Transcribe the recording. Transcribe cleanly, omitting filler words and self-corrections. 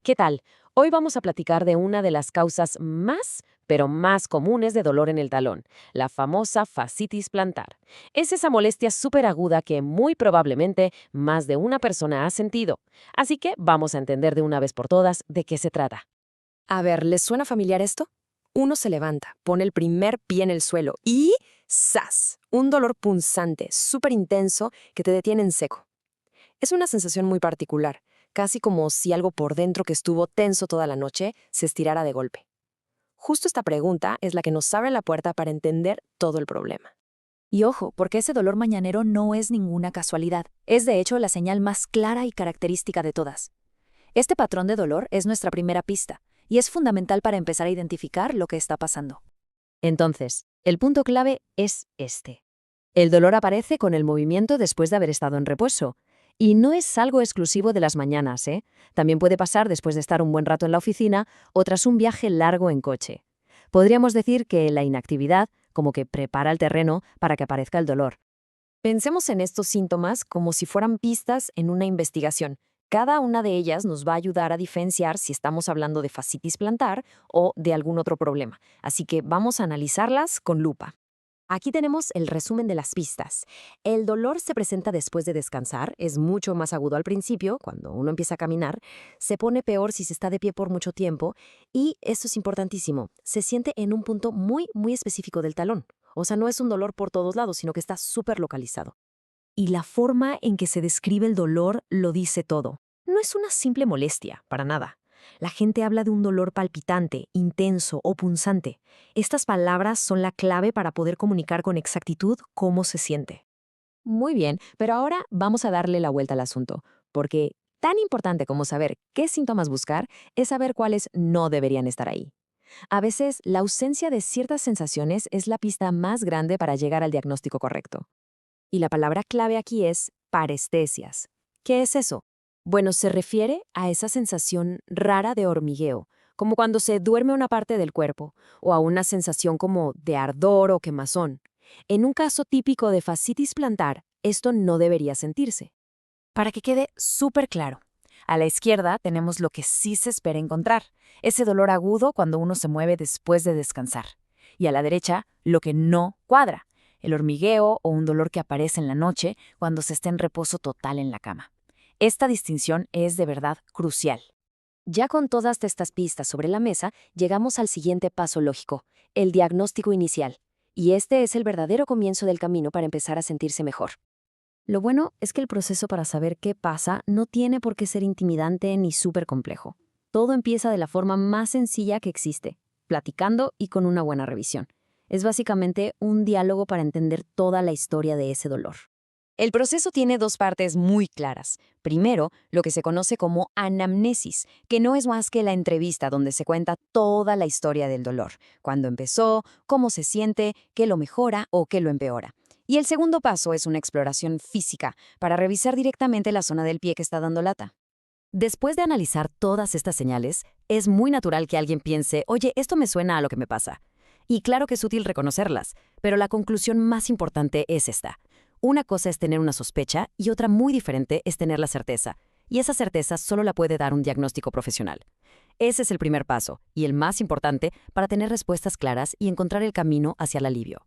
¿Qué tal? Hoy vamos a platicar de una de las causas pero más comunes de dolor en el talón, la famosa fascitis plantar. Es esa molestia súper aguda que muy probablemente más de una persona ha sentido. Así que vamos a entender de una vez por todas de qué se trata. A ver, ¿les suena familiar esto? Uno se levanta, pone el primer pie en el suelo y ¡zas! Un dolor punzante, súper intenso que te detiene en seco. Es una sensación muy particular, casi como si algo por dentro que estuvo tenso toda la noche se estirara de golpe. Justo esta pregunta es la que nos abre la puerta para entender todo el problema. Y ojo, porque ese dolor mañanero no es ninguna casualidad. Es de hecho la señal más clara y característica de todas. Este patrón de dolor es nuestra primera pista, y es fundamental para empezar a identificar lo que está pasando. Entonces, el punto clave es este. El dolor aparece con el movimiento después de haber estado en reposo. Y no es algo exclusivo de las mañanas, ¿eh? También puede pasar después de estar un buen rato en la oficina o tras un viaje largo en coche. Podríamos decir que la inactividad como que prepara el terreno para que aparezca el dolor. Pensemos en estos síntomas como si fueran pistas en una investigación. Cada una de ellas nos va a ayudar a diferenciar si estamos hablando de fascitis plantar o de algún otro problema. Así que vamos a analizarlas con lupa. Aquí tenemos el resumen de las pistas. El dolor se presenta después de descansar, es mucho más agudo al principio, cuando uno empieza a caminar, se pone peor si se está de pie por mucho tiempo y, esto es importantísimo, se siente en un punto muy específico del talón. O sea, no es un dolor por todos lados, sino que está súper localizado. Y la forma en que se describe el dolor lo dice todo. No es una simple molestia, para nada. La gente habla de un dolor palpitante, intenso o punzante. Estas palabras son la clave para poder comunicar con exactitud cómo se siente. Muy bien, pero ahora vamos a darle la vuelta al asunto, porque tan importante como saber qué síntomas buscar es saber cuáles no deberían estar ahí. A veces, la ausencia de ciertas sensaciones es la pista más grande para llegar al diagnóstico correcto. Y la palabra clave aquí es parestesias. ¿Qué es eso? Bueno, se refiere a esa sensación rara de hormigueo, como cuando se duerme una parte del cuerpo, o a una sensación como de ardor o quemazón. En un caso típico de fascitis plantar, esto no debería sentirse. Para que quede súper claro, a la izquierda tenemos lo que sí se espera encontrar, ese dolor agudo cuando uno se mueve después de descansar. Y a la derecha, lo que no cuadra, el hormigueo o un dolor que aparece en la noche cuando se está en reposo total en la cama. Esta distinción es de verdad crucial. Ya con todas estas pistas sobre la mesa, llegamos al siguiente paso lógico, el diagnóstico inicial. Y este es el verdadero comienzo del camino para empezar a sentirse mejor. Lo bueno es que el proceso para saber qué pasa no tiene por qué ser intimidante ni súper complejo. Todo empieza de la forma más sencilla que existe, platicando y con una buena revisión. Es básicamente un diálogo para entender toda la historia de ese dolor. El proceso tiene dos partes muy claras. Primero, lo que se conoce como anamnesis, que no es más que la entrevista donde se cuenta toda la historia del dolor, cuándo empezó, cómo se siente, qué lo mejora o qué lo empeora. Y el segundo paso es una exploración física, para revisar directamente la zona del pie que está dando lata. Después de analizar todas estas señales, es muy natural que alguien piense, oye, esto me suena a lo que me pasa. Y claro que es útil reconocerlas, pero la conclusión más importante es esta. Una cosa es tener una sospecha y otra muy diferente es tener la certeza. Y esa certeza solo la puede dar un diagnóstico profesional. Ese es el primer paso y el más importante para tener respuestas claras y encontrar el camino hacia el alivio.